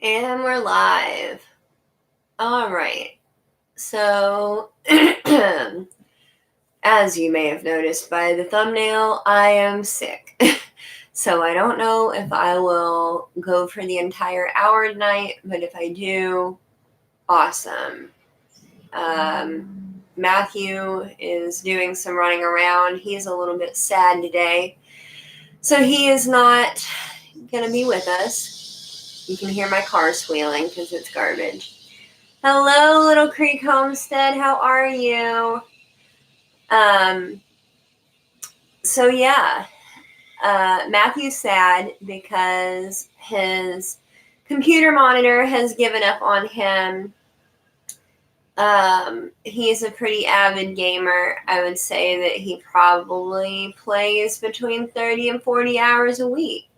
And we're live. All right. So, as you may have noticed by the thumbnail, I am sick. So, I don't know if I will go for the entire hour tonight, but if I do, awesome. Matthew is doing some running around. He's a little bit sad today. So, he is not going to be with us. You can hear my car squealing because it's garbage. Hello, Little Creek Homestead. How are you? So yeah, Matthew's sad because his computer monitor has given up on him. He's a pretty avid gamer. I would say that he probably plays between 30 and 40 hours a week.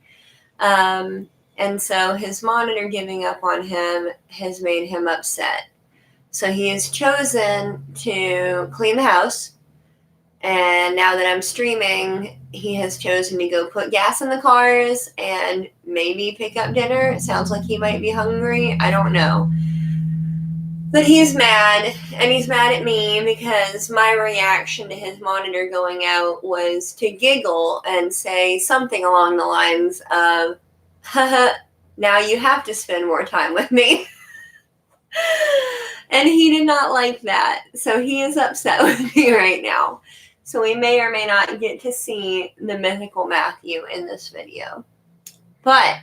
And so his monitor giving up on him has made him upset. So he has chosen to clean the house. And now that I'm streaming, he has chosen to go put gas in the cars and maybe pick up dinner. It sounds like he might be hungry. I don't know. But he's mad, and he's mad at me because my reaction to his monitor going out was to giggle and say something along the lines of, haha, now you have to spend more time with me. And he did not like that. So he is upset with me right now. So we may or may not get to see the mythical Matthew in this video. But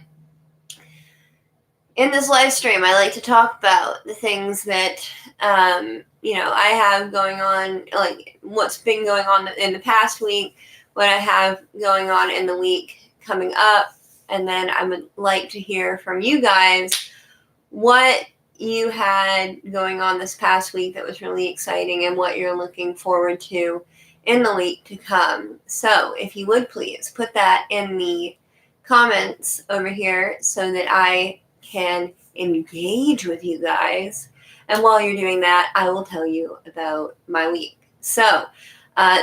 in this live stream, I like to talk about the things that, I have going on, like what's been going on in the past week, what I have going on in the week coming up. And then I would like to hear from you guys what you had going on this past week that was really exciting and what you're looking forward to in the week to come. So if you would please put that in the comments over here so that I can engage with you guys. And while you're doing that, I will tell you about my week. So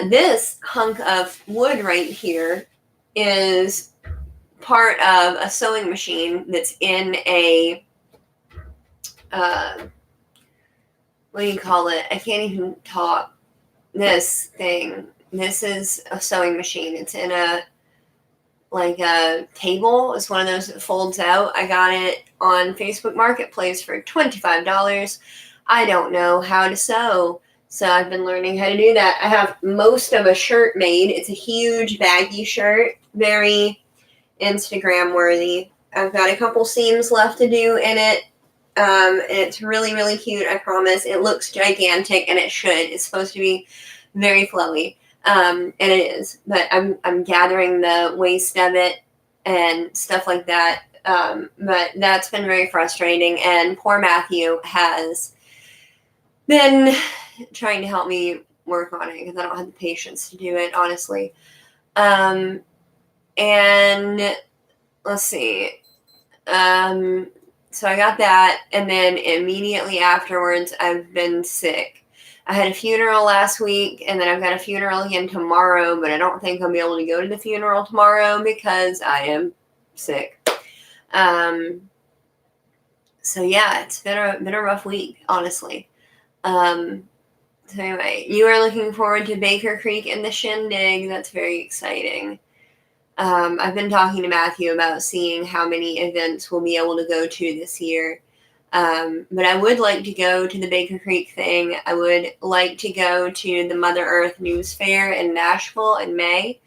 this hunk of wood right here is part of a sewing machine that's in a what do you call it? I can't even talk. This thing. This is a sewing machine. It's in a table. It's one of those that folds out. I got it on Facebook Marketplace for $25. I don't know how to sew, so I've been learning how to do that. I have most of a shirt made. It's a huge baggy shirt, very Instagram worthy. I've got a couple seams left to do in it. It's really, really cute, I promise. It looks gigantic, and it should. It's supposed to be very flowy, and it is. But I'm gathering the waist of it and stuff like that. But that's been very frustrating, and poor Matthew has been trying to help me work on it because I don't have the patience to do it, honestly. And let's see. So I got that, and then immediately afterwards, I've been sick. I had a funeral last week, and then I've got a funeral again tomorrow, but I don't think I'll be able to go to the funeral tomorrow because I am sick. So yeah, it's been a rough week, honestly. So anyway, you are looking forward to Baker Creek and the Shindig. That's very exciting. I've been talking to Matthew about seeing how many events we'll be able to go to this year. But I would like to go to the Baker Creek thing. I would like to go to the Mother Earth News Fair in Nashville in May.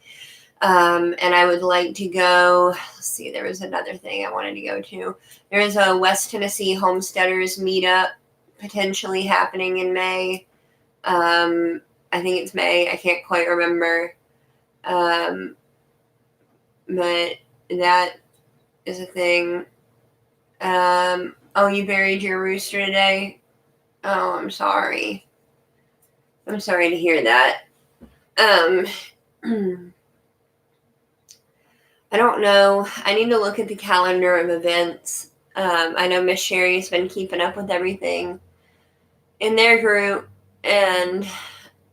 And I would like to go, let's see, there was another thing I wanted to go to. There is a West Tennessee Homesteaders meetup potentially happening in May. I think it's May. I can't quite remember. But that is a thing. Oh, you buried your rooster today? Oh, I'm sorry. I'm sorry to hear that. I don't know. I need to look at the calendar of events. I know Miss Sherry's been keeping up with everything in their group, and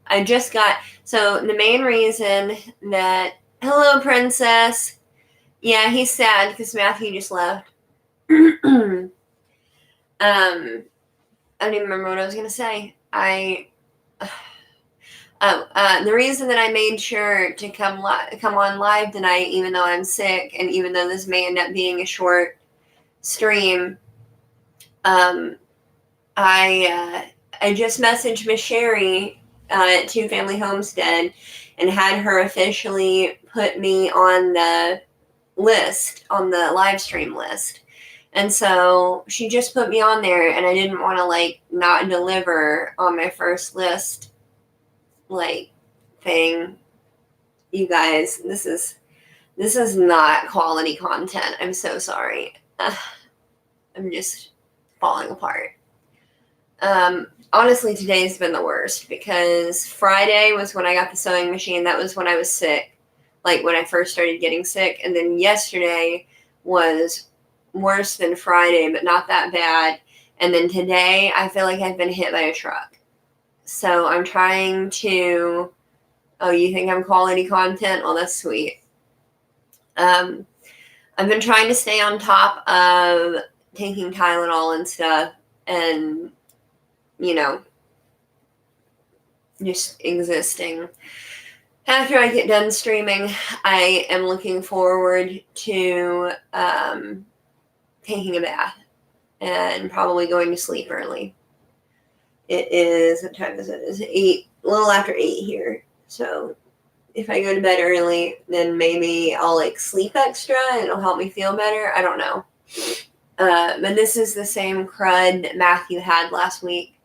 I just got, so the main reason that, hello, Princess. Yeah, he's sad because Matthew just left. I don't even remember what I was going to say. The reason that I made sure to come on live tonight, even though I'm sick, and even though this may end up being a short stream, I just messaged Miss Sherry at Two Family Homestead and had her officially put me on the list, on the live stream list. And so she just put me on there, and I didn't want to not deliver on my first list thing. You guys, this is not quality content. I'm so sorry. I'm just falling apart. Honestly, today's been the worst because Friday was when I got the sewing machine. That was when I was sick, when I first started getting sick. And then yesterday was worse than Friday, but not that bad. And then today, I feel like I've been hit by a truck. So I'm trying to... Oh, you think I'm quality content? Well, that's sweet. I've been trying to stay on top of taking Tylenol and stuff, and just existing. After I get done streaming, I am looking forward to taking a bath and probably going to sleep early. It is, what time is it? It's 8, a little after 8 here. So if I go to bed early, then maybe I'll sleep extra and it'll help me feel better. I don't know. But this is the same crud that Matthew had last week.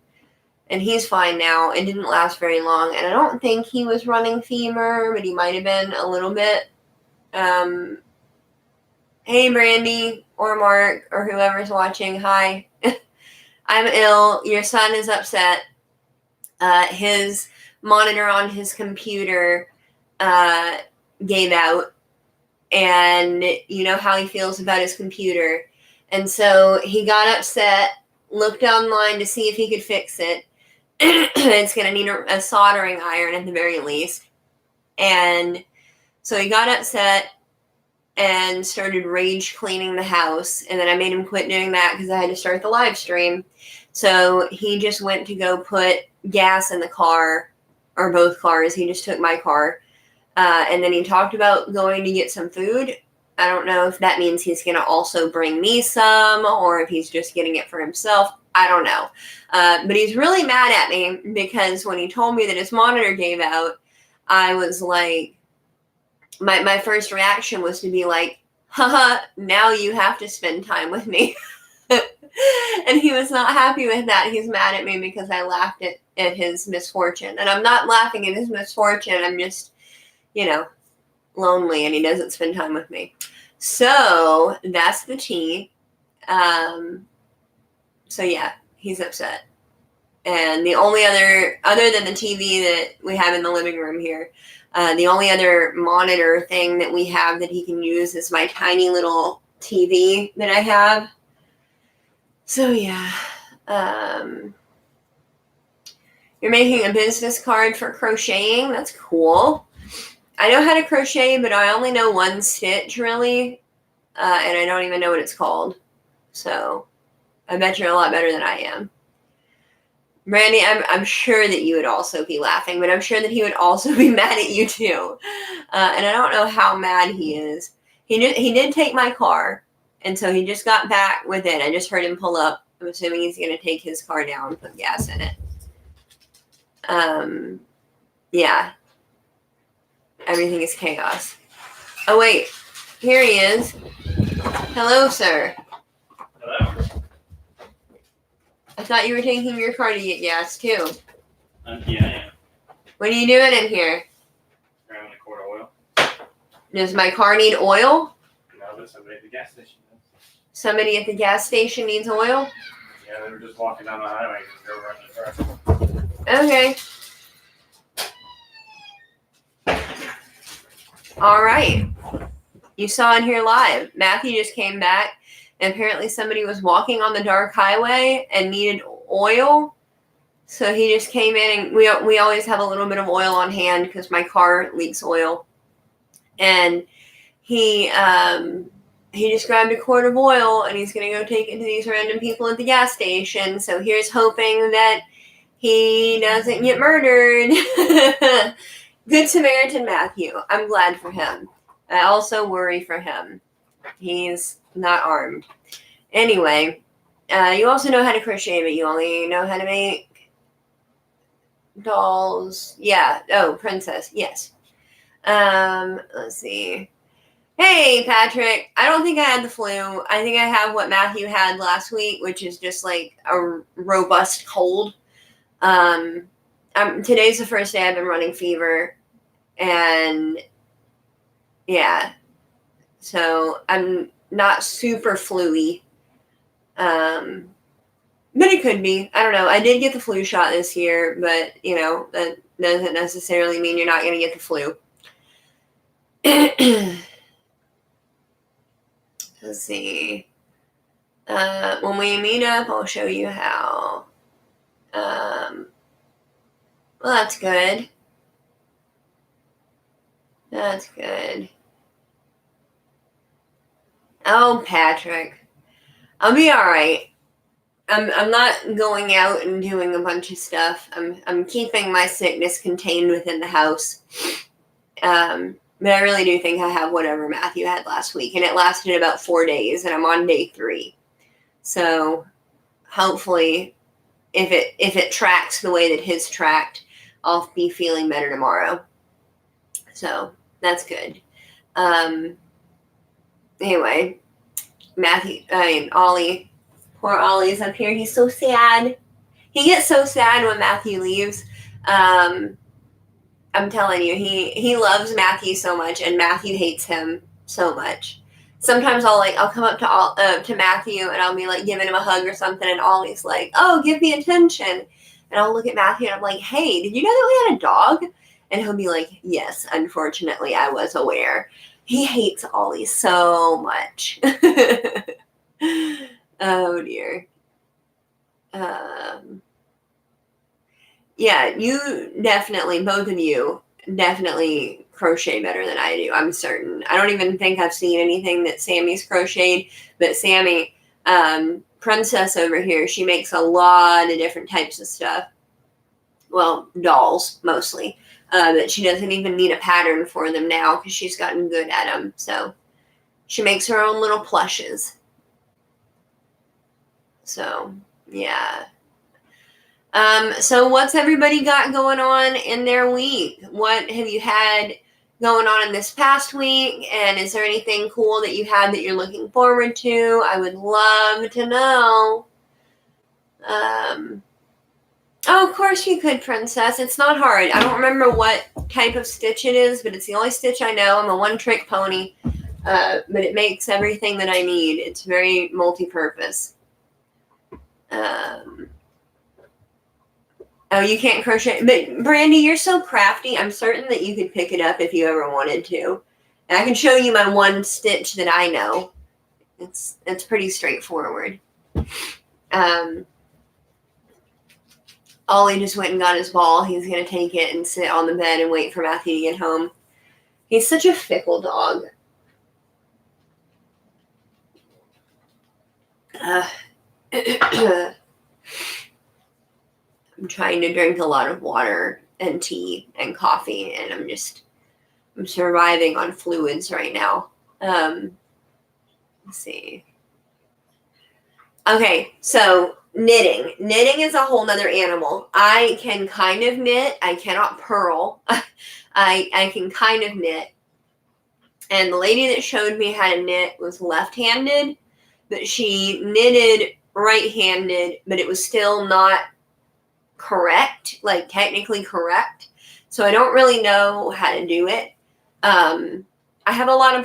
And he's fine now. It didn't last very long. And I don't think he was running fever, but he might have been a little bit. Hey, Brandy or Mark or whoever's watching. Hi. I'm ill. Your son is upset. His monitor on his computer gave out. And you know how he feels about his computer. And so he got upset, looked online to see if he could fix it. It's going to need a soldering iron at the very least. And so he got upset and started rage cleaning the house. And then I made him quit doing that because I had to start the live stream. So he just went to go put gas in the car, or both cars. He just took my car. And then he talked about going to get some food. I don't know if that means he's going to also bring me some, or if he's just getting it for himself. I don't know. But he's really mad at me because when he told me that his monitor gave out, I was like, my first reaction was to be like, haha, now you have to spend time with me. And he was not happy with that. He's mad at me because I laughed at his misfortune. And I'm not laughing at his misfortune. I'm just, lonely, and he doesn't spend time with me. So that's the tea. So yeah, he's upset. And the only other than the TV that we have in the living room here, the only other monitor thing that we have that he can use is my tiny little TV that I have. So yeah, you're making a business card for crocheting. That's cool. I know how to crochet, but I only know one stitch really, and I don't even know what it's called. So I bet you're a lot better than I am. Brandy, I'm sure that you would also be laughing, but I'm sure that he would also be mad at you too. And I don't know how mad he is. He did take my car, and so he just got back with it. I just heard him pull up. I'm assuming he's going to take his car down and put gas in it. Yeah. Everything is chaos. Oh, wait. Here he is. Hello, sir. Hello. I thought you were taking your car to get gas, too. Yeah, I am. What are you doing in here? Grabbing a quart of oil. Does my car need oil? No, but somebody at the gas station does. Somebody at the gas station needs oil? Yeah, they were just walking down the highway and go running the truck. Okay. All right. You saw in here live. Matthew just came back, and apparently somebody was walking on the dark highway and needed oil. So he just came in, and we always have a little bit of oil on hand because my car leaks oil. And he he just grabbed a quart of oil and he's going to go take it to these random people at the gas station. So here's hoping that he doesn't get murdered. Good Samaritan Matthew. I'm glad for him. I also worry for him. He's not armed. Anyway, you also know how to crochet, but you only know how to make dolls. Yeah. Oh, princess. Yes. Let's see. Hey, Patrick. I don't think I had the flu. I think I have what Matthew had last week, which is just like a robust cold. Today's the first day I've been running fever, and yeah, so I'm not super flu-y. But it could be. I don't know. I did get the flu shot this year, but that doesn't necessarily mean you're not going to get the flu. Let's see. When we meet up, I'll show you how. Well, that's good. That's good. Oh, Patrick. I'll be all right. I'm not going out and doing a bunch of stuff. I'm keeping my sickness contained within the house. But I really do think I have whatever Matthew had last week, and it lasted about 4 days, and I'm on day 3. So hopefully, if it tracks the way that his tracked, I'll be feeling better tomorrow. So that's good. Anyway, Ollie. Poor Ollie's up here. He's so sad. He gets so sad when Matthew leaves. I'm telling you, he loves Matthew so much, and Matthew hates him so much. Sometimes I'll come up to Matthew and I'll be like giving him a hug or something, and Ollie's like, "Oh, give me attention," and I'll look at Matthew and I'm like, "Hey, did you know that we had a dog?" And he'll be like, "Yes, unfortunately, I was aware." He hates Ollie so much. Oh dear. Yeah, you definitely, both of you, definitely crochet better than I do. I'm certain. I don't even think I've seen anything that Sammy's crocheted, but Sammy, Princess over here, she makes a lot of different types of stuff. Well, dolls mostly, but she doesn't even need a pattern for them now because she's gotten good at them. So she makes her own little plushes. So, yeah. So what's everybody got going on in their week? What have you had going on in this past week? And is there anything cool that you had that you're looking forward to? I would love to know. Oh, of course you could, Princess. It's not hard. I don't remember what type of stitch it is, but it's the only stitch I know. I'm a one-trick pony, but it makes everything that I need. It's very multi-purpose. Oh, you can't crochet. But, Brandy, you're so crafty. I'm certain that you could pick it up if you ever wanted to. And I can show you my one stitch that I know. It's pretty straightforward. Ollie just went and got his ball. He's going to take it and sit on the bed and wait for Matthew to get home. He's such a fickle dog. I'm trying to drink a lot of water and tea and coffee, and I'm surviving on fluids right now. Let's see. Okay, so knitting. Knitting is a whole nother animal. I can kind of knit. I cannot purl. I can kind of knit. And the lady that showed me how to knit was left-handed, but she knitted right-handed, but it was still not correct, like technically correct. So I don't really know how to do it. I have a lot of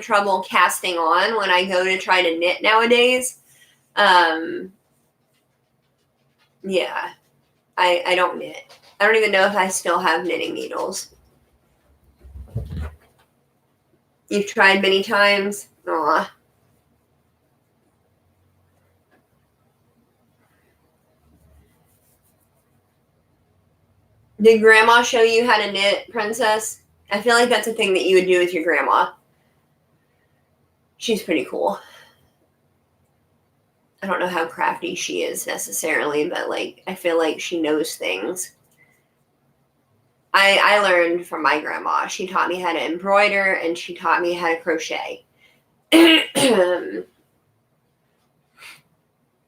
trouble casting on when I go to try to knit nowadays. Yeah, I don't knit. I don't even know if I still have knitting needles. You've tried many times? Aw. Did Grandma show you how to knit, Princess? I feel like that's a thing that you would do with your grandma. she's pretty cool. I don't know how crafty she is necessarily, but like I feel like she knows things. I learned from my grandma. She taught me how to embroider and she taught me how to crochet. A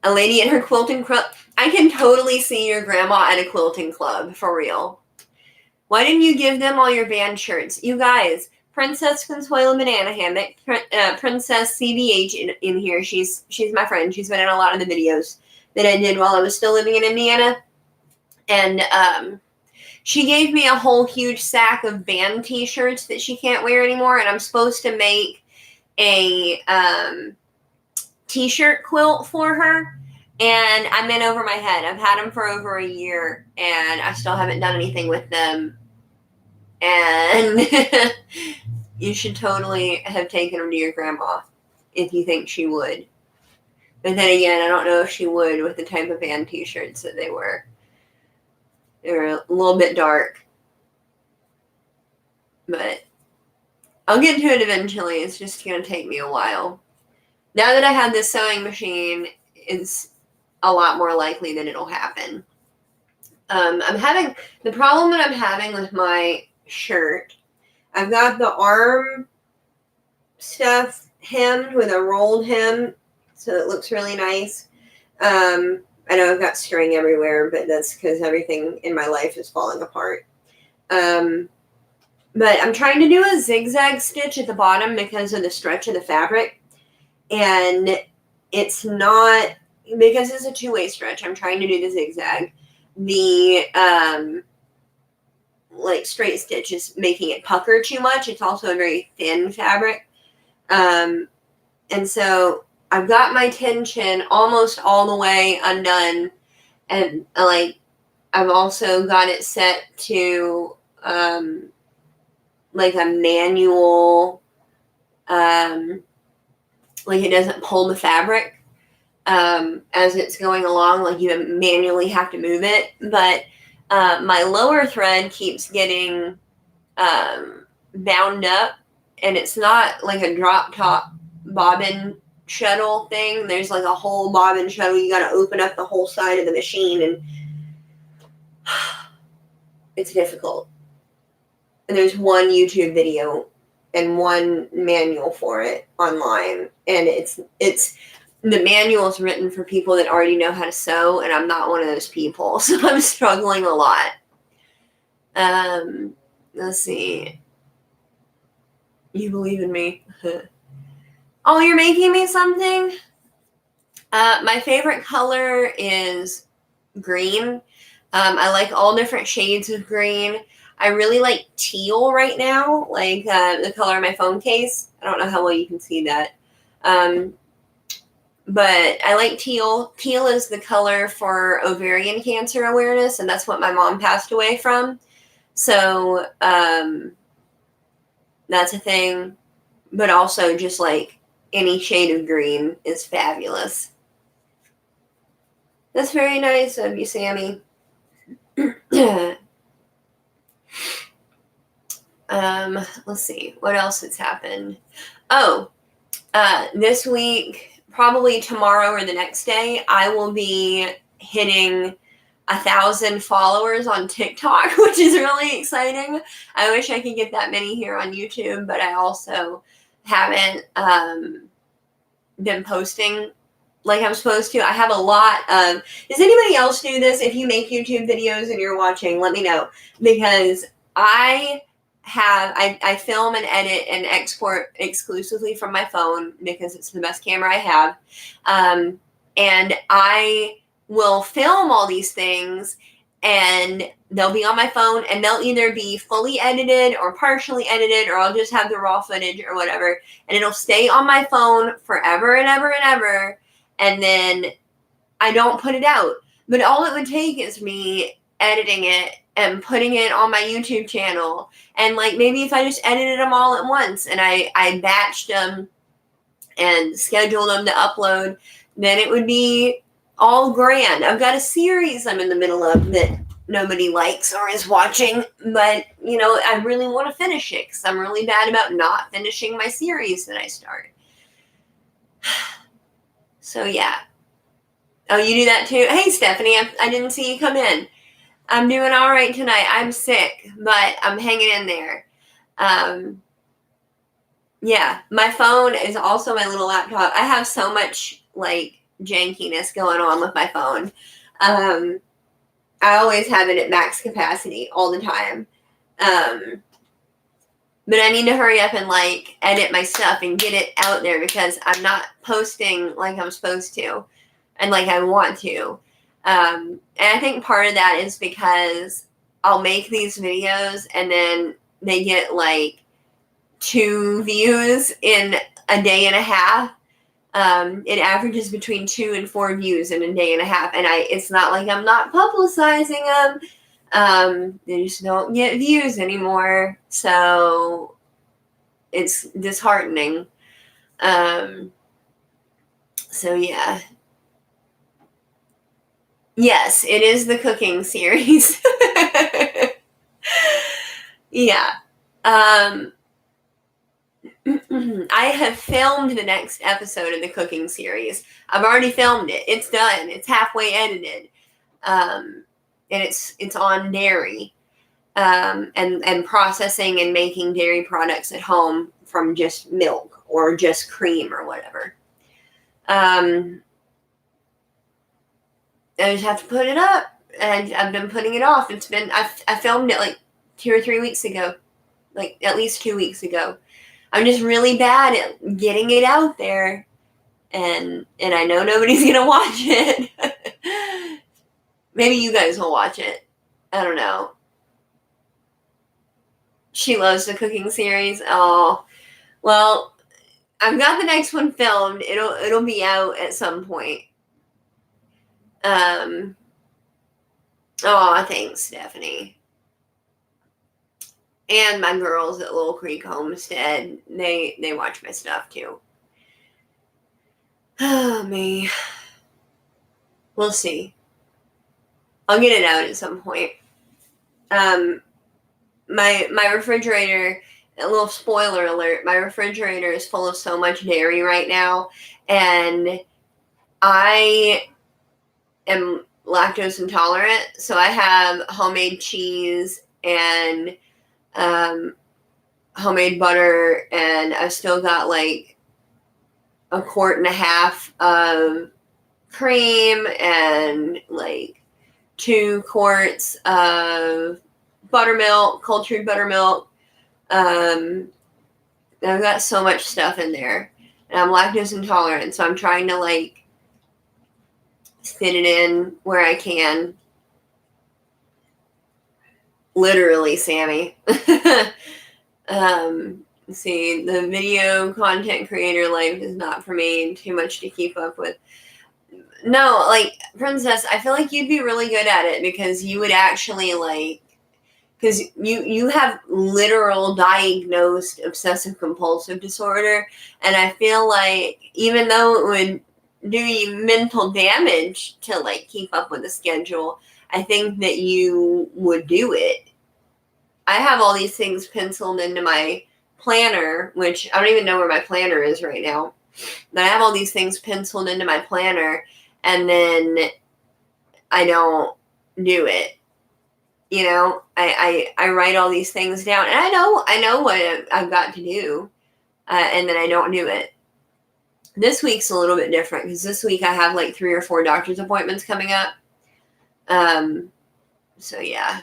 lady in her quilting club. I can totally see your grandma at a quilting club, for real. Why didn't you give them all your band shirts? You guys, Princess Consuelo Banana Hammock, Princess CBH in here. She's my friend. She's been in a lot of the videos that I did while I was still living in Indiana. And she gave me a whole huge sack of band t-shirts that she can't wear anymore. And I'm supposed to make a t-shirt quilt for her. And I'm in over my head. I've had them for over a year and I still haven't done anything with them. And you should totally have taken them to your grandma if you think she would. But then again, I don't know if she would with the type of band t-shirts that they were. They were a little bit dark. But I'll get to it eventually. It's just going to take me a while. Now that I have this sewing machine, it's a lot more likely that it'll happen. I'm having the problem that I'm having with my shirt. I've got the arm stuff hemmed with a rolled hem, so it looks really nice. I know I've got string everywhere, but that's because everything in my life is falling apart. But I'm trying to do a zigzag stitch at the bottom because of the stretch of the fabric. And it's not, because it's a two-way stretch, I'm trying to do the zigzag. The, like, straight stitch is making it pucker too much. It's also a very thin fabric. And so I've got my tension almost all the way undone. And, like, I've also got it set to, like a manual, like it doesn't pull the fabric as it's going along. Like you manually have to move it. But my lower thread keeps getting bound up, and it's not like a drop top bobbin shuttle thing. There's like a whole bobbin shuttle. You got to open up the whole side of the machine, and it's difficult. And there's one YouTube video and one manual for it online. And it's the manual is written for people that already know how to sew, and I'm not one of those people. So I'm struggling a lot. Let's see. You believe in me. Oh, you're making me something? My favorite color is green. I like all different shades of green. I really like teal right now, like the color of my phone case. I don't know how well you can see that. But I like teal. Teal is the color for ovarian cancer awareness, and that's what my mom passed away from. So that's a thing. But also just like any shade of green is fabulous. That's very nice of you, Sammy. Let's see what else has happened. Oh, this week, probably tomorrow or the next day, I will be hitting 1,000 followers on TikTok, which is really exciting. I wish I could get that many here on YouTube, but I also haven't been posting like I'm supposed to. I have a lot of, does anybody else do this? If you make YouTube videos and you're watching, let me know, because I film and edit and export exclusively from my phone because it's the best camera I have. And I will film all these things and they'll be on my phone and they'll either be fully edited or partially edited, or I'll just have the raw footage or whatever. And it'll stay on my phone forever and ever and ever. And then I don't put it out. But all it would take is me editing it and putting it on my YouTube channel. And like maybe if I just edited them all at once and I batched them and scheduled them to upload, then it would be all grand. I've got a series I'm in the middle of that nobody likes or is watching, but you know, I really want to finish it because I'm really bad about not finishing my series that I start. So yeah. Oh, you do that too? Hey, Stephanie, I didn't see you come in. I'm doing all right tonight. I'm sick, but I'm hanging in there. Yeah, my phone is also my little laptop. I have so much like jankiness going on with my phone. I always have it at max capacity all the time. But I need to hurry up and like edit my stuff and get it out there because I'm not posting like I'm supposed to and like I want to. And I think part of that is because I'll make these videos and then they get like 2 views in a day and a half. It averages between 2 and 4 views in a day and a half. And it's not like I'm not publicizing them. They just don't get views anymore. So it's disheartening. So yeah. Yes, it is the cooking series. Yeah. I have filmed the next episode of the cooking series. I've already filmed it. It's done. It's halfway edited. And it's on dairy. And processing and making dairy products at home from just milk or just cream or whatever. I just have to put it up. And I've been putting it off. I filmed it like 2 or 3 weeks ago. Like at least 2 weeks ago. I'm just really bad at getting it out there. And I know nobody's going to watch it. Maybe you guys will watch it. I don't know. She loves the cooking series. Oh, well, I've got the next one filmed. It'll be out at some point. Oh, thanks, Stephanie. And my girls at Little Creek Homestead, they watch my stuff too. Oh, me. We'll see. I'll get it out at some point. My refrigerator, a little spoiler alert, my refrigerator is full of so much dairy right now, and I am lactose intolerant, so I have homemade cheese and homemade butter, and I've still got like 1.5 quarts of cream and like 2 quarts of buttermilk, cultured buttermilk. I've got so much stuff in there, and I'm lactose intolerant, so I'm trying to like fit it in where I can. Literally, Sammy. See, the video content creator life is not for me. Too much to keep up with. No, like, Princess, I feel like you'd be really good at it because you would actually like, because you have literal diagnosed obsessive compulsive disorder, and I feel like even though it would do you mental damage to like keep up with the schedule, I think that you would do it. I have all these things penciled into my planner, which I don't even know where my planner is right now, but I have all these things penciled into my planner, and then I don't do it. You know, I write all these things down, and I know what I've got to do, and then I don't do it. This week's a little bit different because this week I have like 3 or 4 doctor's appointments coming up. So yeah,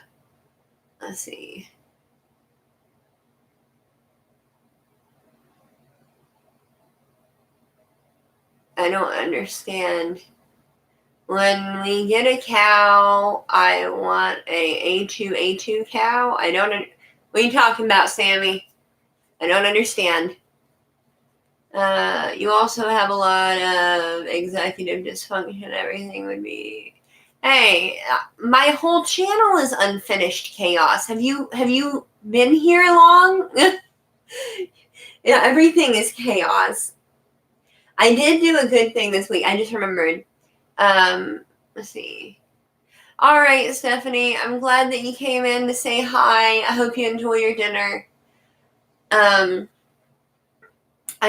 let's see. I don't understand. When we get a cow, I want a A2 cow. I don't. What are you talking about, Sammy? I don't understand. You also have a lot of executive dysfunction. Everything would be. Hey, my whole channel is unfinished chaos. Have you been here long? Yeah, everything is chaos. I did do a good thing this week. I just remembered. Let's see. All right, Stephanie, I'm glad that you came in to say hi. I hope you enjoy your dinner. I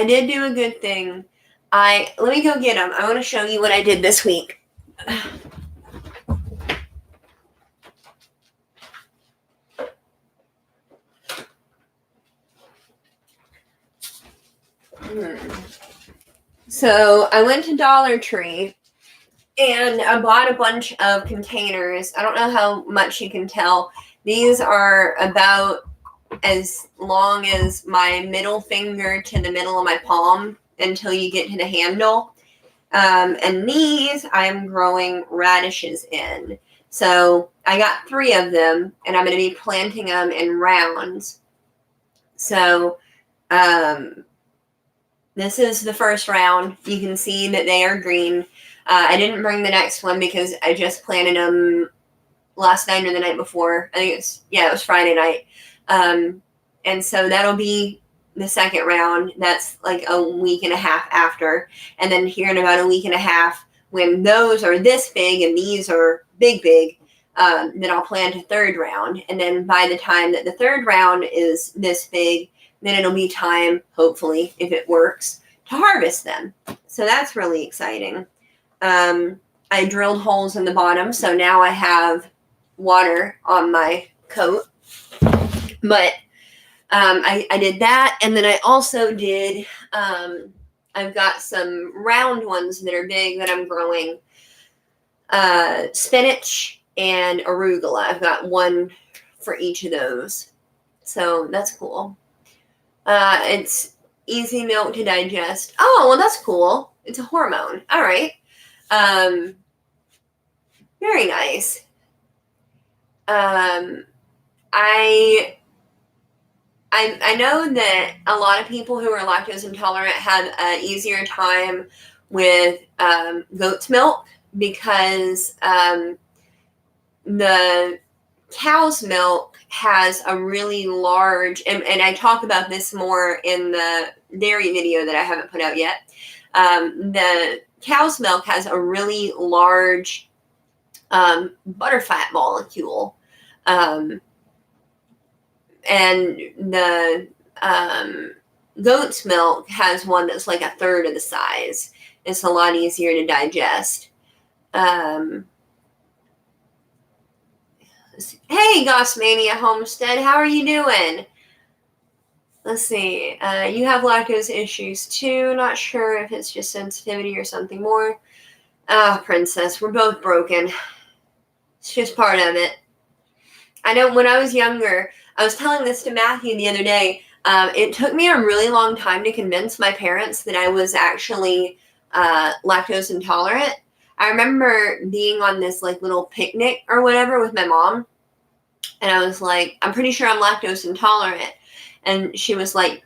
did do a good thing. Let me go get them. I want to show you what I did this week. So I went to Dollar Tree and I bought a bunch of containers. I don't know how much you can tell. These are about as long as my middle finger to the middle of my palm until you get to the handle. And these I'm growing radishes in. So I got 3 of them and I'm going to be planting them in rounds. So this is the first round. You can see that they are green. I didn't bring the next one because I just planted them last night or the night before. I think it was Friday night. And so that'll be the second round. That's like a week and a half after. And then here in about a week and a half, when those are this big and these are big, then I'll plant a third round. And then by the time that the third round is this big, then it'll be time, hopefully, if it works, to harvest them. So that's really exciting. I drilled holes in the bottom, so now I have water on my coat. But I did that, and then I also did, I've got some round ones that are big that I'm growing, spinach and arugula. I've got one for each of those. So that's cool. It's easy milk to digest. Oh, well, that's cool. It's a hormone. All right. Very nice. I know that a lot of people who are lactose intolerant have an easier time with goat's milk because the cow's milk has a really large, and I talk about this more in the dairy video that I haven't put out yet. The cow's milk has a really large butterfat molecule. And the goat's milk has one that's like a third of the size. It's a lot easier to digest. Hey, Gossmania Homestead, how are you doing? Let's see. You have lactose issues too. Not sure if it's just sensitivity or something more. Princess, we're both broken. It's just part of it. I know when I was younger, I was telling this to Matthew the other day. It took me a really long time to convince my parents that I was actually lactose intolerant. I remember being on this like little picnic or whatever with my mom, and I was like, I'm pretty sure I'm lactose intolerant. And she was like,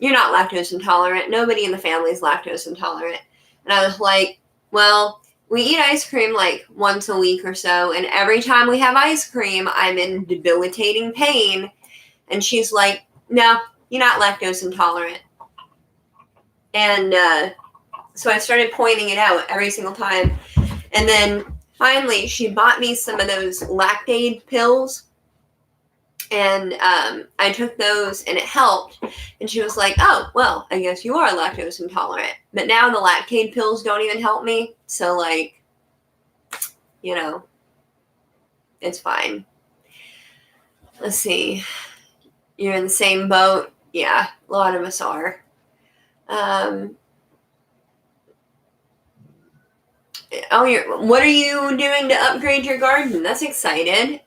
you're not lactose intolerant. Nobody in the family is lactose intolerant. And I was like, well, we eat ice cream like once a week or so, and every time we have ice cream, I'm in debilitating pain. And she's like, no, you're not lactose intolerant. And so I started pointing it out every single time. And then finally, she bought me some of those Lactaid pills. And I took those and it helped. And she was like, oh, well, I guess you are lactose intolerant. But now the Lactaid pills don't even help me. So, like, you know, it's fine. Let's see. You're in the same boat. Yeah, a lot of us are. What are you doing to upgrade your garden? That's exciting.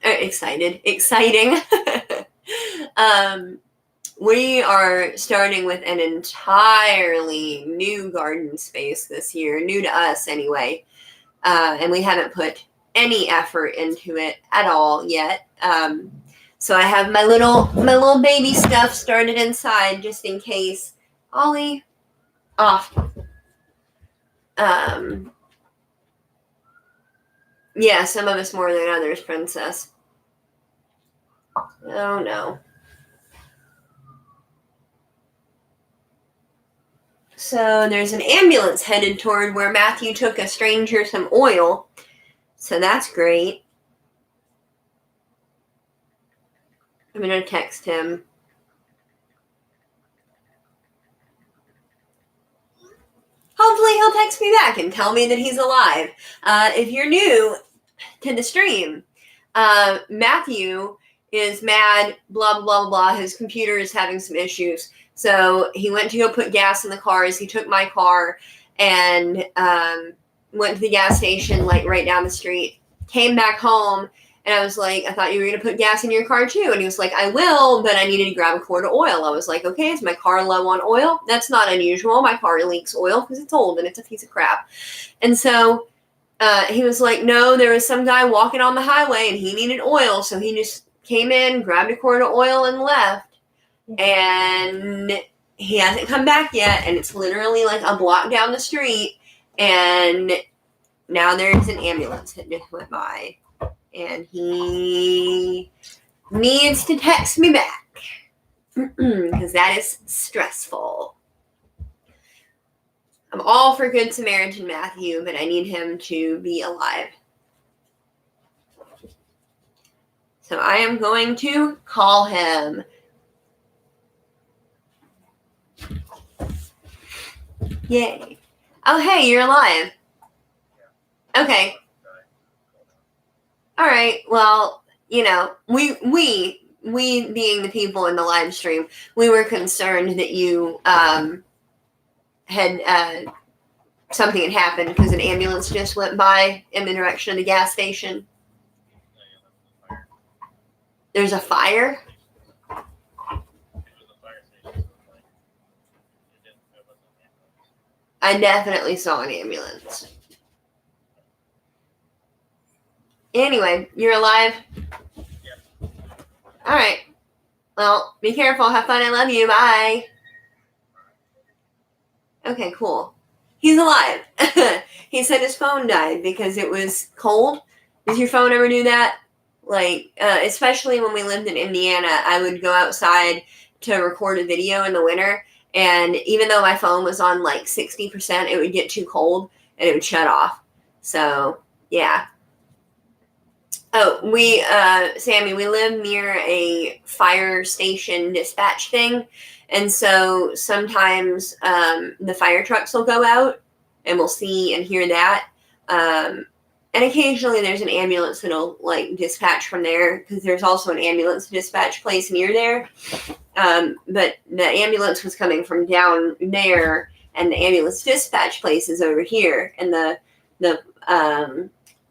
We are starting with an entirely new garden space this year, new to us anyway, and we haven't put any effort into it at all yet. So I have my little baby stuff started inside just in case. Ollie, off. Yeah, some of us more than others, Princess. Oh, no. So there's an ambulance headed toward where Matthew took a stranger some oil. So that's great. I'm going to text him. Hopefully text me back and tell me that he's alive. If you're new to the stream, Matthew is mad, blah, blah, blah. His computer is having some issues. So he went to go put gas in the cars. He took my car and went to the gas station, like right down the street. Came back home, and I was like, I thought you were going to put gas in your car too. And he was like, I will, but I needed to grab a quart of oil. I was like, okay, is my car low on oil? That's not unusual. My car leaks oil because it's old and it's a piece of crap. And so he was like, no, there was some guy walking on the highway and he needed oil. So he just came in, grabbed a quart of oil and left. And he hasn't come back yet. And it's literally like a block down the street. And now there's an ambulance that just went by. And he needs to text me back. Because that is stressful. I'm all for Good Samaritan Matthew, but I need him to be alive. So I am going to call him. Yay. Oh, hey, you're alive. Okay. All right. Well, you know, we being the people in the live stream, we were concerned that you had something had happened because an ambulance just went by in the direction of the gas station. There's a fire? I definitely saw an ambulance. Anyway, you're alive? Yeah. All right. Well, be careful. Have fun. I love you. Bye. Okay, cool. He's alive. He said his phone died because it was cold. Does your phone ever do that? Like, especially when we lived in Indiana, I would go outside to record a video in the winter. And even though my phone was on like 60%, it would get too cold and it would shut off. So, yeah. Oh, Sammy, we live near a fire station dispatch thing. And so sometimes the fire trucks will go out and we'll see and hear that. And occasionally there's an ambulance that'll like dispatch from there because there's also an ambulance dispatch place near there. But the ambulance was coming from down there and the ambulance dispatch place is over here. And the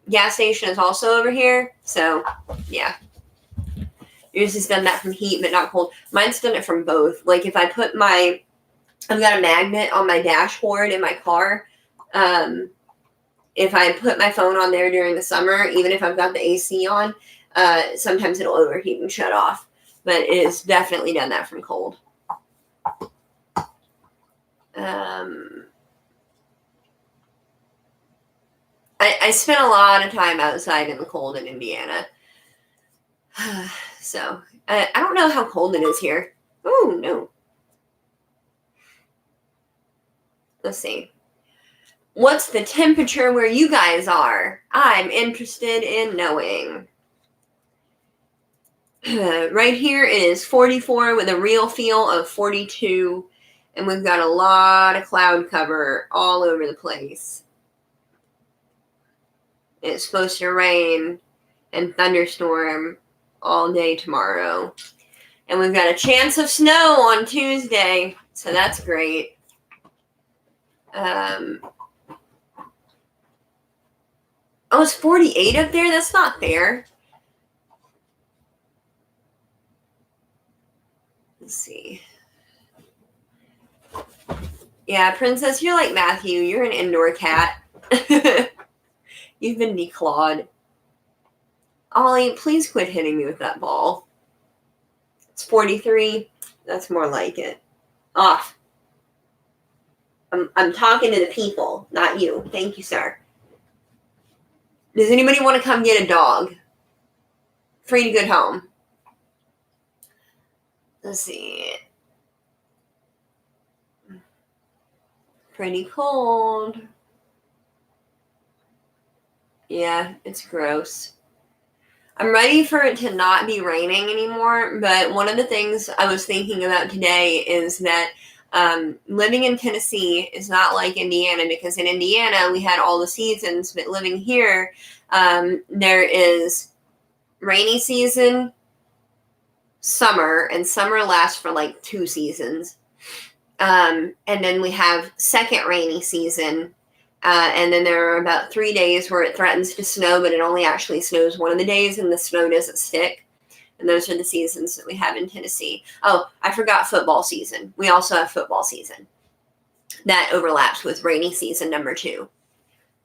gas station is also over here. So, yeah. Yours has done that from heat, but not cold. Mine's done it from both. Like if I put I've got a magnet on my dashboard in my car. If I put my phone on there during the summer, even if I've got the AC on, sometimes it'll overheat and shut off. But it has definitely done that from cold. I spent a lot of time outside in the cold in Indiana. So, I don't know how cold it is here. Oh, no. Let's see. What's the temperature where you guys are? I'm interested in knowing. Right here it is 44 with a real feel of 42. And we've got a lot of cloud cover all over the place. It's supposed to rain and thunderstorm all day tomorrow. And we've got a chance of snow on Tuesday. So that's great. Oh, it's 48 up there? That's not fair. Let's see. Yeah, Princess, you're like Matthew. You're an indoor cat. You've been declawed. Ollie, please quit hitting me with that ball. It's 43. That's more like it. Off. I'm talking to the people, not you. Thank you, sir. Does anybody want to come get a dog? Free to good home. Let's see. Pretty cold. Yeah, it's gross. I'm ready for it to not be raining anymore, but one of the things I was thinking about today is that Living in Tennessee is not like Indiana, because in Indiana we had all the seasons, but living here, there is rainy season, summer, and summer lasts for like 2 seasons. And then we have second rainy season, and then there are about 3 days where it threatens to snow, but it only actually snows one of the days and the snow doesn't stick. And those are the seasons that we have in Tennessee. Oh, I forgot football season. We also have football season. That overlaps with rainy season number 2.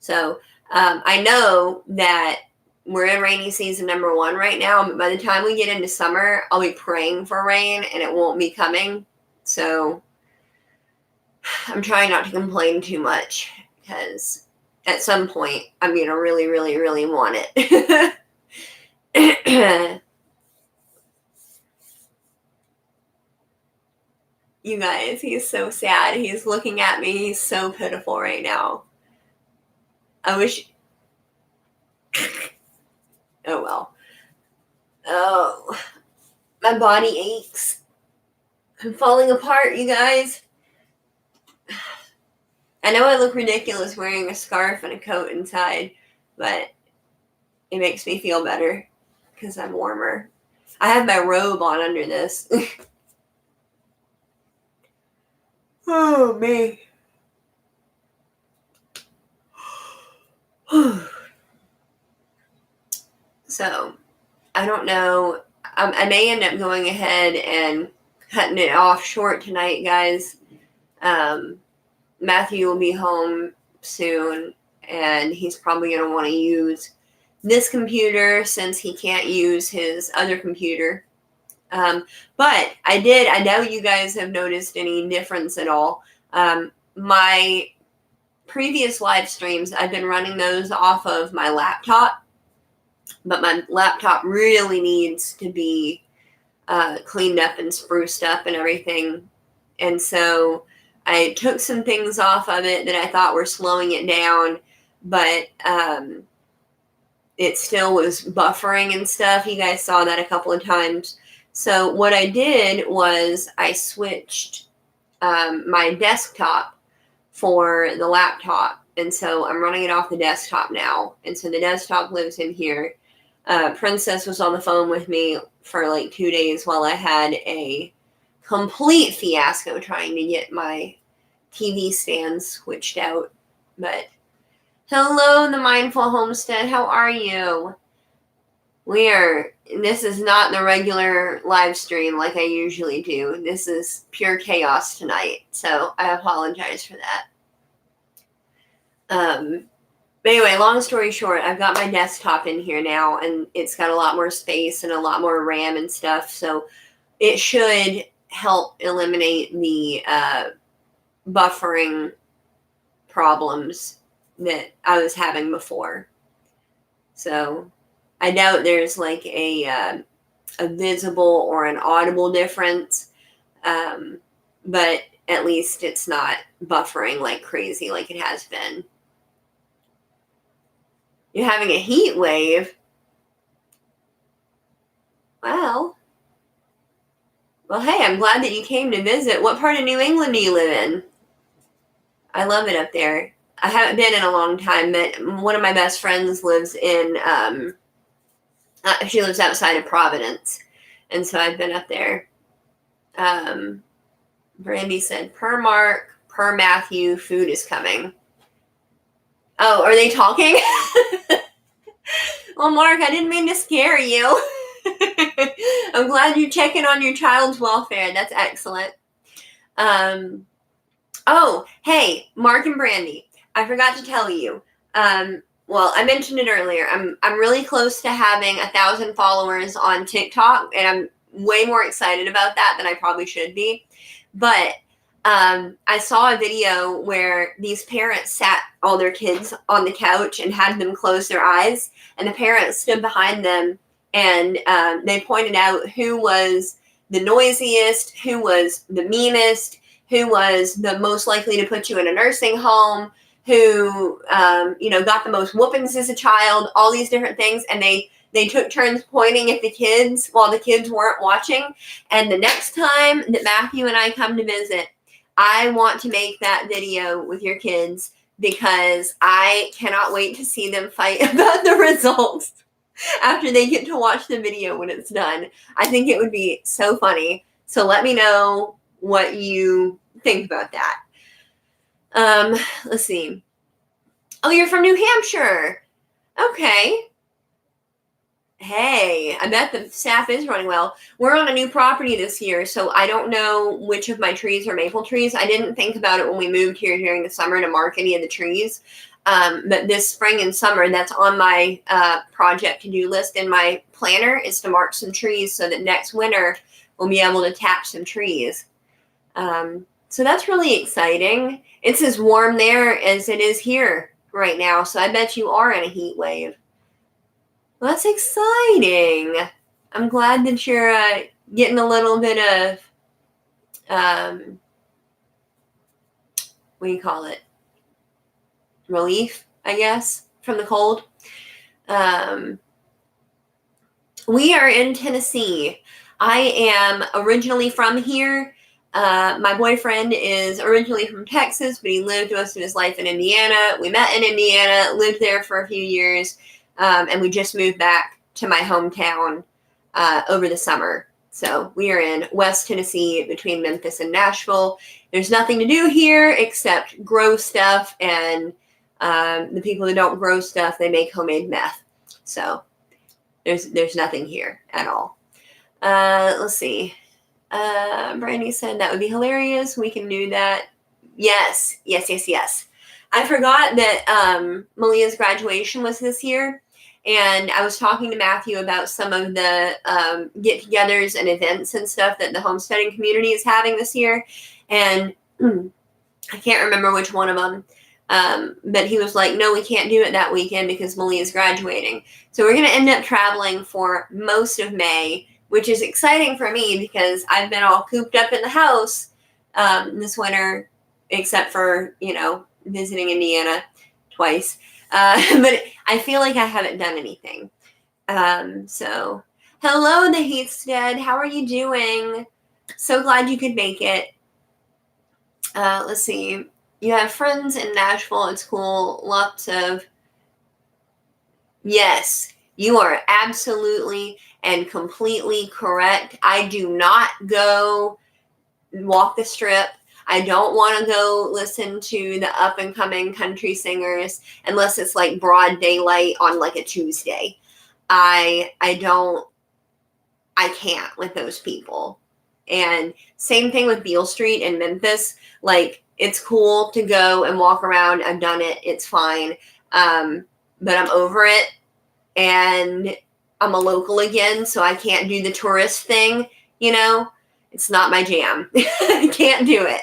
So I know that we're in rainy season number 1 right now, but by the time we get into summer, I'll be praying for rain and it won't be coming. So I'm trying not to complain too much, because at some point I'm going to really, really, really want it. You guys, he's so sad. He's looking at me. He's so pitiful right now. I wish... Oh, well. Oh, my body aches. I'm falling apart, you guys. I know I look ridiculous wearing a scarf and a coat inside, but it makes me feel better because I'm warmer. I have my robe on under this. Oh, me. So, I don't know. I may end up going ahead and cutting it off short tonight, guys. Matthew will be home soon, and he's probably going to want to use this computer since he can't use his other computer. But I know you guys have noticed any difference at all. My previous live streams, I've been running those off of my laptop, but my laptop really needs to be cleaned up and spruced up and everything. And so I took some things off of it that I thought were slowing it down, but it still was buffering and stuff. You guys saw that a couple of times. So what I did was I switched my desktop for the laptop. And so I'm running it off the desktop now. And so the desktop lives in here. Princess was on the phone with me for like 2 days while I had a complete fiasco trying to get my TV stand switched out. But hello, the Mindful Homestead. How are you? This is not the regular live stream like I usually do. This is pure chaos tonight. So I apologize for that. But anyway, long story short, I've got my desktop in here now, and it's got a lot more space and a lot more RAM and stuff. So it should help eliminate the buffering problems that I was having before. So I doubt there's like a visible or an audible difference, but at least it's not buffering like crazy like it has been. You're having a heat wave? Well, hey, I'm glad that you came to visit. What part of New England do you live in? I love it up there. I haven't been in a long time, but one of my best friends lives in, she lives outside of Providence, and so I've been up there. Brandy said, per Mark, per Matthew, food is coming. Oh, are they talking? Well, Mark, I didn't mean to scare you. I'm glad you're checking on your child's welfare. That's excellent. Oh, hey, Mark and Brandy, I forgot to tell you. Well, I mentioned it earlier. I'm really close to having 1,000 followers on TikTok, and I'm way more excited about that than I probably should be. But I saw a video where these parents sat all their kids on the couch and had them close their eyes, and the parents stood behind them, and they pointed out who was the noisiest, who was the meanest, who was the most likely to put you in a nursing home, who got the most whoopings as a child, all these different things, and they took turns pointing at the kids while the kids weren't watching. And the next time that Matthew and I come to visit, I want to make that video with your kids because I cannot wait to see them fight about the results after they get to watch the video when it's done. I think it would be so funny. So let me know what you think about that. Let's see. Oh, you're from New Hampshire. Okay. Hey, I bet the staff is running well. We're on a new property this year, so I don't know which of my trees are maple trees. I didn't think about it when we moved here during the summer to mark any of the trees. But this spring and summer, that's on my project to-do list in my planner, is to mark some trees so that next winter we'll be able to tap some trees. So that's really exciting. It's as warm there as it is here right now, so I bet you are in a heat wave. Well, that's exciting. I'm glad that you're getting a little bit of, what do you call it? Relief, I guess, from the cold. We are in Tennessee. I am originally from here. My boyfriend is originally from Texas, but he lived most of his life in Indiana. We met in Indiana, lived there for a few years, and we just moved back to my hometown over the summer. So we are in West Tennessee between Memphis and Nashville. There's nothing to do here except grow stuff, and the people that don't grow stuff, they make homemade meth. So there's nothing here at all. Let's see. Brandy said that would be hilarious. We can do that. Yes. I forgot that Malia's graduation was this year. And I was talking to Matthew about some of the get-togethers and events and stuff that the homesteading community is having this year. And I can't remember which one of them. But he was like, no, we can't do it that weekend because Malia's graduating. So we're going to end up traveling for most of May, which is exciting for me because I've been all cooped up in the house this winter, except for, visiting Indiana twice. But I feel like I haven't done anything. So hello, the Heathstead. How are you doing? So glad you could make it. Let's see. You have friends in Nashville. It's cool. Lots of... Yes, you are absolutely and completely correct. I do not go walk the strip. I don't want to go listen to the up-and-coming country singers unless it's like broad daylight on like a Tuesday. I can't with those people. And same thing with Beale Street in Memphis. Like, it's cool to go and walk around. I've done it. It's fine. But I'm over it. And I'm a local again, so I can't do the tourist thing, It's not my jam. I can't do it.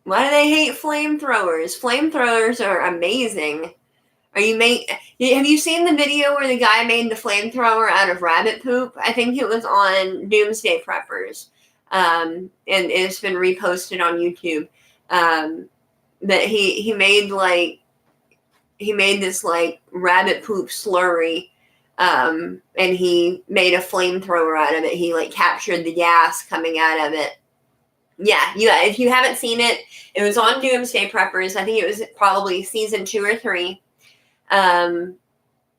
Why do they hate flamethrowers? Flamethrowers are amazing. Have you seen the video where the guy made the flamethrower out of rabbit poop? I think it was on Doomsday Preppers. And it's been reposted on YouTube. That he made this like rabbit poop slurry. And he made a flamethrower out of it. He like captured the gas coming out of it. Yeah, if you haven't seen it, it was on Doomsday Preppers. I think it was probably season 2 or 3. And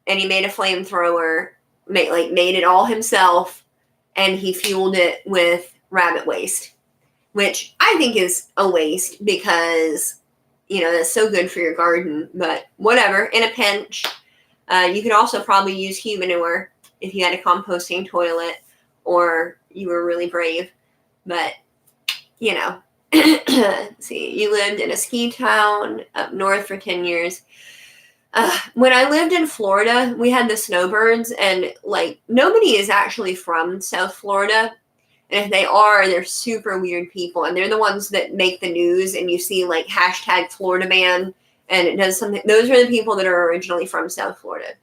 he made a flamethrower, made it all himself, and he fueled it with rabbit waste, which I think is a waste because, that's so good for your garden, but whatever, in a pinch. You could also probably use human manure if you had a composting toilet or you were really brave. But, let's see, you lived in a ski town up north for 10 years. When I lived in Florida, we had the snowbirds, and nobody is actually from South Florida. And if they are, they're super weird people. And they're the ones that make the news, and you see hashtag Florida man. And it does something. Those are the people that are originally from South Florida.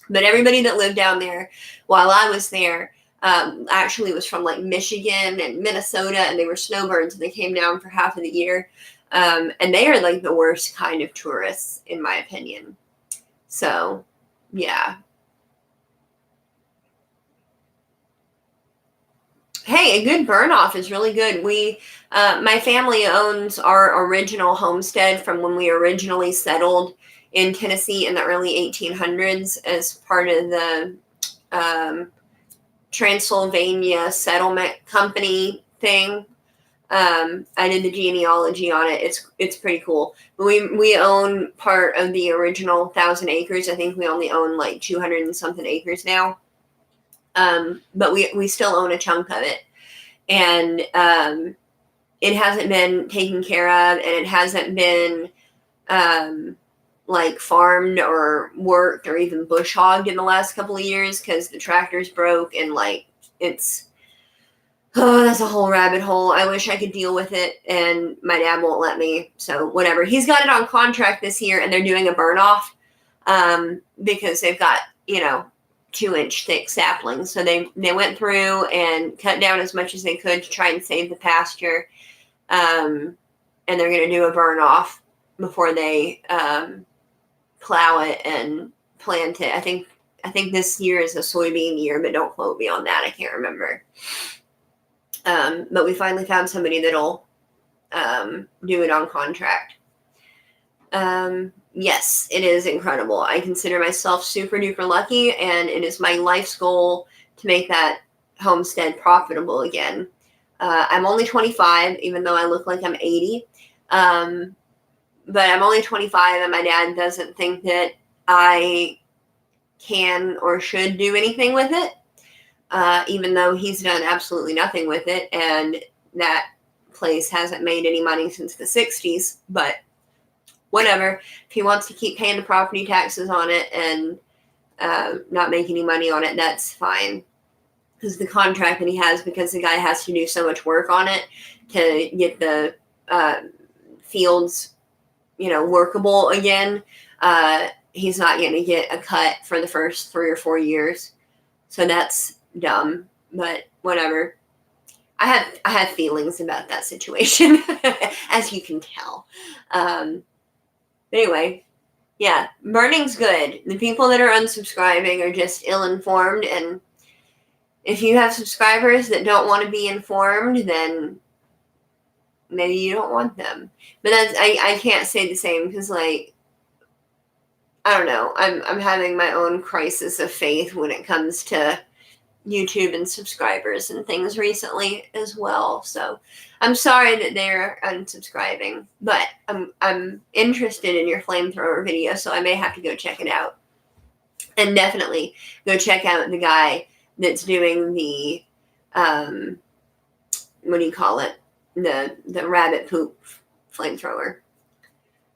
But everybody that lived down there while I was there actually was from Michigan and Minnesota, and they were snowbirds, and they came down for half of the year. And they are the worst kind of tourists, in my opinion. So, yeah. Hey, a good burn off is really good. My family owns our original homestead from when we originally settled in Tennessee in the early 1800s as part of the um, Transylvania Settlement Company thing. I did the genealogy on it. It's pretty cool. We own part of the original 1,000 acres. I think we only own like 200 and something acres now. But we still own a chunk of it, and it hasn't been taken care of, and it hasn't been like farmed or worked or even bush hogged in the last couple of years because the tractors broke, and like it's that's a whole rabbit hole. I wish I could deal with it, and my dad won't let me. So whatever. He's got it on contract this year, and they're doing a burn off because they've got 2-inch thick saplings. So they went through and cut down as much as they could to try and save the pasture. And they're going to do a burn off before they plow it and plant it. I think this year is a soybean year, but don't quote me on that. I can't remember. But we finally found somebody that'll do it on contract. Yes, it is incredible. I consider myself super duper lucky, and it is my life's goal to make that homestead profitable again. I'm only 25, even though I look like I'm 80. But I'm only 25, and my dad doesn't think that I can or should do anything with it, even though he's done absolutely nothing with it, and that place hasn't made any money since the 60s. But whatever. If he wants to keep paying the property taxes on it and not make any money on it, that's fine. Because the contract that he has, because the guy has to do so much work on it to get the fields, workable again, he's not going to get a cut for the first 3 or 4 years. So that's dumb, but whatever. I have feelings about that situation, as you can tell. Anyway, yeah, burning's good. The people that are unsubscribing are just ill-informed, and if you have subscribers that don't want to be informed, then maybe you don't want them. But I can't say the same because, like, I don't know. I'm having my own crisis of faith when it comes to YouTube and subscribers and things recently as well. So I'm sorry that they're unsubscribing, but I'm interested in your flamethrower video, so I may have to go check it out. And definitely go check out the guy that's doing the what do you call it? The rabbit poop flamethrower.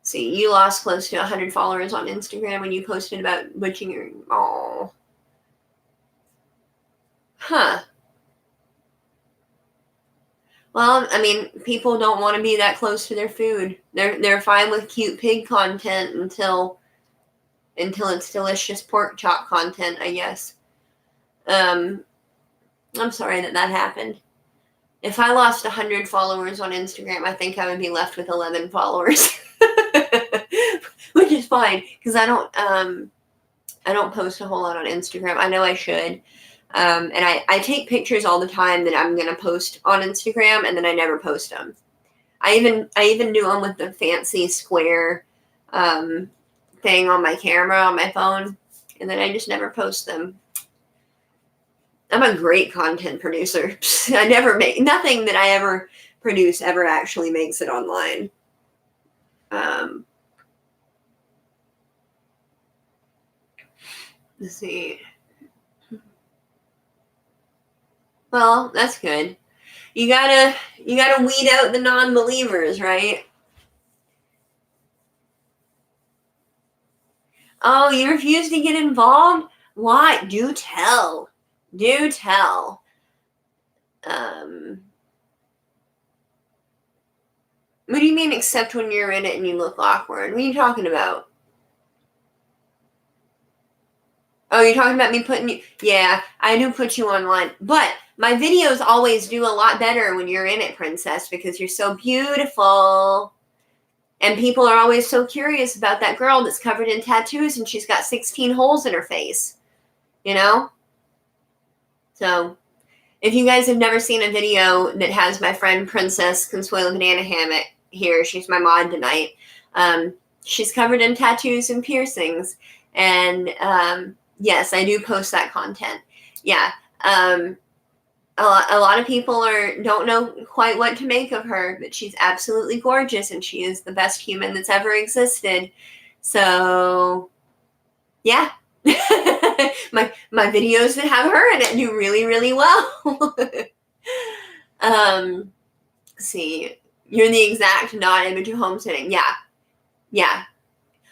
See, you lost close to 100 followers on Instagram when you posted about butchering your Huh. Well, I mean, people don't want to be that close to their food. They're fine with cute pig content until it's delicious pork chop content, I guess. I'm sorry that happened. If I lost 100 followers on Instagram, I think I would be left with 11 followers, which is fine because I don't post a whole lot on Instagram. I know I should. And I take pictures all the time that I'm going to post on Instagram, and then I never post them. I even do them with the fancy square thing on my camera on my phone, and then I just never post them. I'm a great content producer. I never make nothing that I ever produce ever actually makes it online. Let's see. Well, that's good. You gotta weed out the non-believers, right? Oh, you refuse to get involved? Why? Do tell. Do tell. What do you mean except when you're in it and you look awkward? What are you talking about? Oh, you're talking about me putting you... Yeah, I do put you online. But my videos always do a lot better when you're in it, Princess, because you're so beautiful. And people are always so curious about that girl that's covered in tattoos and she's got 16 holes in her face. You know? So, if you guys have never seen a video that has my friend Princess Consuelo Banana Hammock here, she's my mod tonight. She's covered in tattoos and piercings. And yes, I do post that content. Yeah. A lot of people don't know quite what to make of her, but she's absolutely gorgeous, and she is the best human that's ever existed. So, yeah. my videos that have her in it do really, really well. Let's see. You're the exact not image of homesteading. Yeah.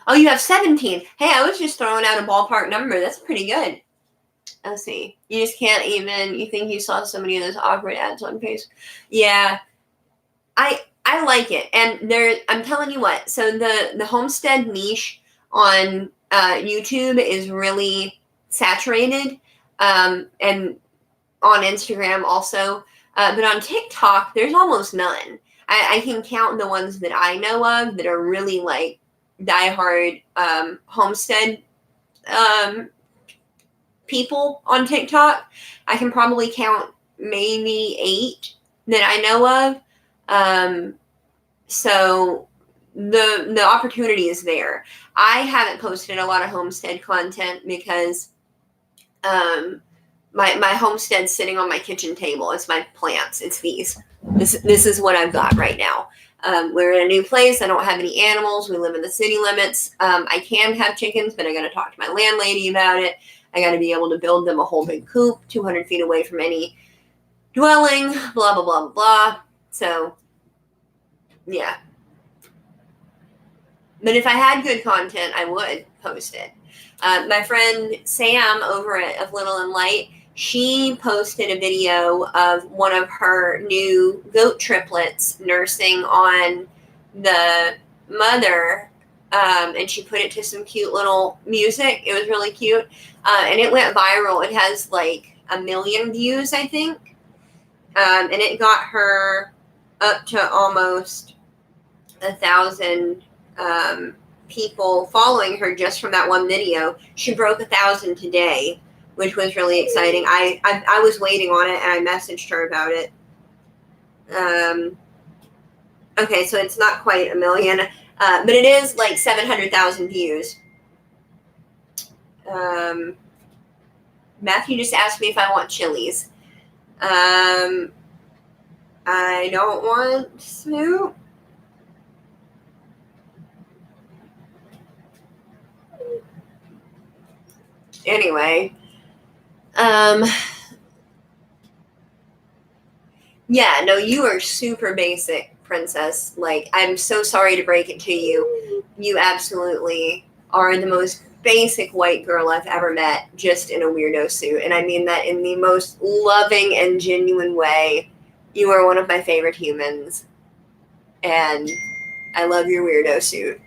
Oh, you have 17. Hey, I was just throwing out a ballpark number. That's pretty good. Let's see. You just can't even. You think you saw so many of those awkward ads on Facebook? Yeah, I like it, and I'm telling you what. So the homestead niche on YouTube is really saturated, and on Instagram also. But on TikTok, there's almost none. I can count the ones that I know of that are really like diehard homestead people on TikTok. I can probably count maybe 8 that I know of. So the opportunity is there. I haven't posted a lot of homestead content because my homestead's sitting on my kitchen table. It's my plants. It's these. This is what I've got right now. We're in a new place. I don't have any animals. We live in the city limits. I can have chickens, but I got to talk to my landlady about it. I got to be able to build them a whole big coop 200 feet away from any dwelling, blah, blah, blah, blah, blah. So, yeah. But if I had good content, I would post it. My friend Sam over at Of Little and Light, she posted a video of one of her new goat triplets nursing on the mother, and she put it to some cute little music. It was really cute, and it went viral. It has like 1 million views, I think, and it got her up to almost 1,000 people following her just from that one video. She broke 1,000 today, which was really exciting. I was waiting on it, and I messaged her about it. Okay, so it's not quite 1 million, but it is like 700,000 views. Matthew just asked me if I want chilies. I don't want to. Anyway, yeah, no, you are super basic, Princess. Like, I'm so sorry to break it to you. You absolutely are the most basic white girl I've ever met, just in a weirdo suit. And I mean that in the most loving and genuine way. You are one of my favorite humans. And I love your weirdo suit.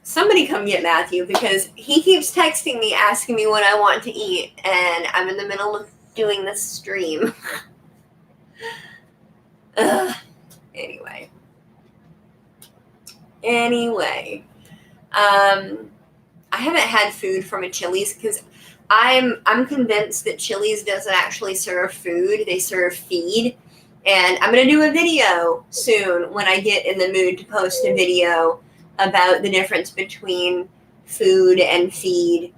Somebody come get Matthew, because he keeps texting me asking me what I want to eat, and I'm in the middle of doing this stream. Anyway, I haven't had food from a Chili's because I'm convinced that Chili's doesn't actually serve food; they serve feed. And I'm gonna do a video soon when I get in the mood to post a video about the difference between food and feed.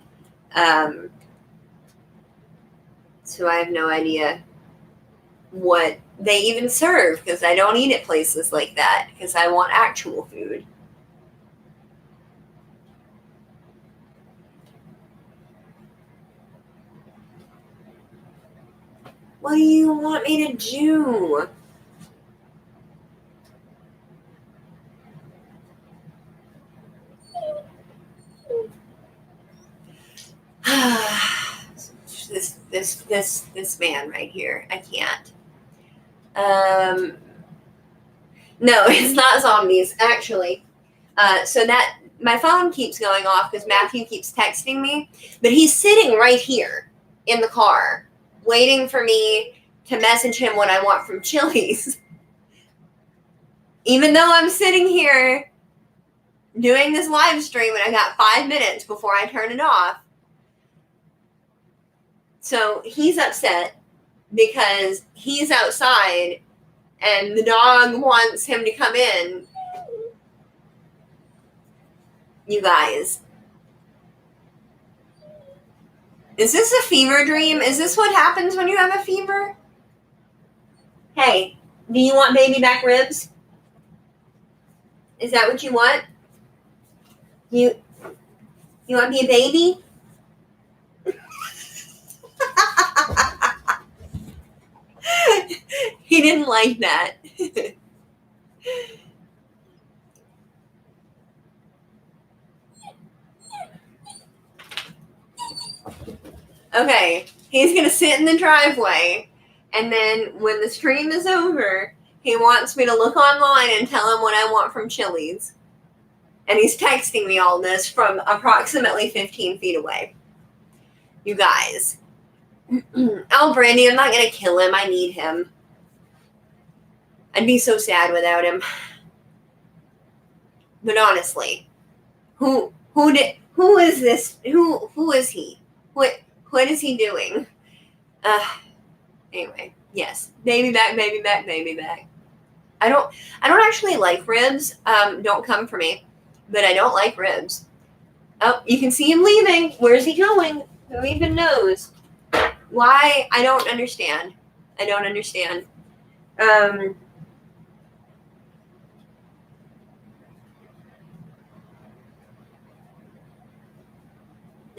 So I have no idea what they even serve, because I don't eat at places like that, because I want actual food. What do you want me to do? This man right here. I can't. No, it's not zombies, actually. So that my phone keeps going off because Matthew keeps texting me, but he's sitting right here in the car waiting for me to message him what I want from Chili's. Even though I'm sitting here doing this live stream and I got 5 minutes before I turn it off. So he's upset because he's outside and the dog wants him to come in. You guys. Is this a fever dream? Is this what happens when you have a fever? Hey, do you want baby back ribs? Is that what you want? You want to be a baby? He didn't like that. Okay, he's going to sit in the driveway, and then when the stream is over, he wants me to look online and tell him what I want from Chili's. And he's texting me all this from approximately 15 feet away. You guys. Oh, Brandy, I'm not going to kill him. I need him. I'd be so sad without him. But honestly, who is this? Who is he? What is he doing? Anyway, yes. Baby back, baby back, baby back. I don't actually like ribs. Don't come for me. But I don't like ribs. Oh, you can see him leaving. Where's he going? Who even knows? Why? I don't understand. I don't understand. There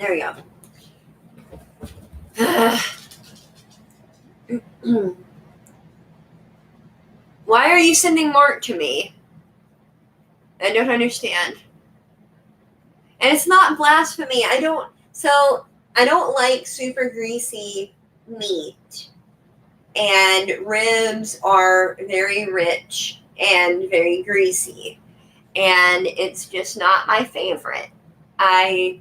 we go. Why are you sending Mark to me? I don't understand. And it's not blasphemy. I don't like super greasy meat. And ribs are very rich and very greasy. And it's just not my favorite. I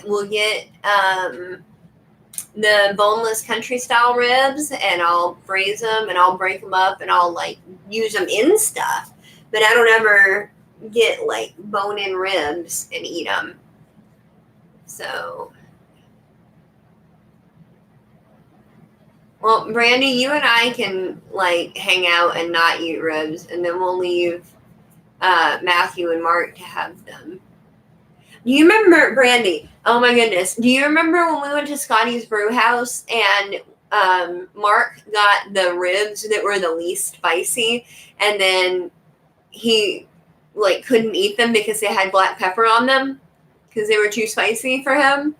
will get the boneless country style ribs, and I'll braise them and I'll break them up and I'll like use them in stuff. But I don't ever get like bone in ribs and eat them. So, well, Brandy, you and I can like hang out and not eat ribs, and then we'll leave Matthew and Mark to have them. Do you remember, Brandy? Oh my goodness. Do you remember when we went to Scotty's Brew House and Mark got the ribs that were the least spicy, and then he like couldn't eat them because they had black pepper on them because they were too spicy for him?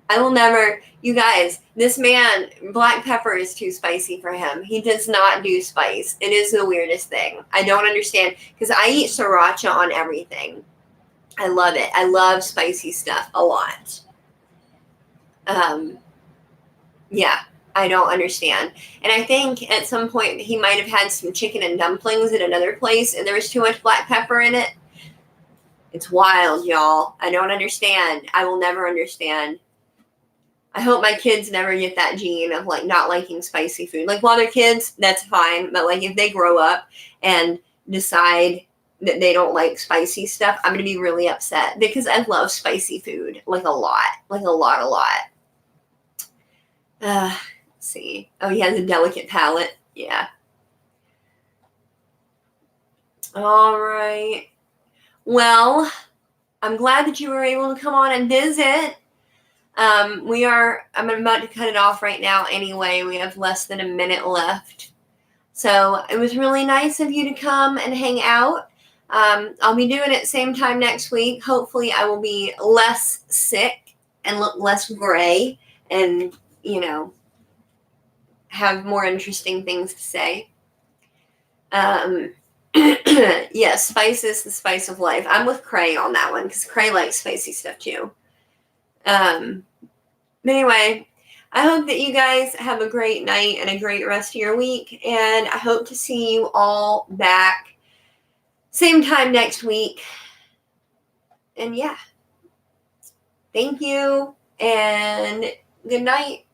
I will never, you guys, this man, black pepper is too spicy for him. He does not do spice. It is the weirdest thing. I don't understand, because I eat sriracha on everything. I love it. I love spicy stuff a lot. Yeah, I don't understand. And I think at some point he might have had some chicken and dumplings at another place and there was too much black pepper in it. It's wild, y'all. I don't understand. I will never understand. I hope my kids never get that gene of like not liking spicy food. Like while they're kids, that's fine. But like if they grow up and decide that they don't like spicy stuff, I'm going to be really upset because I love spicy food, like a lot. Let's see. Oh, he has a delicate palate. Yeah. All right. Well, I'm glad that you were able to come on and visit. I'm about to cut it off right now anyway. We have less than a minute left. So it was really nice of you to come and hang out. I'll be doing it same time next week. Hopefully I will be less sick and look less gray and, have more interesting things to say. Yes, spice is the spice of life. I'm with Cray on that one because Cray likes spicy stuff too. But anyway, I hope that you guys have a great night and a great rest of your week. And I hope to see you all back same time next week. And yeah, thank you and good night.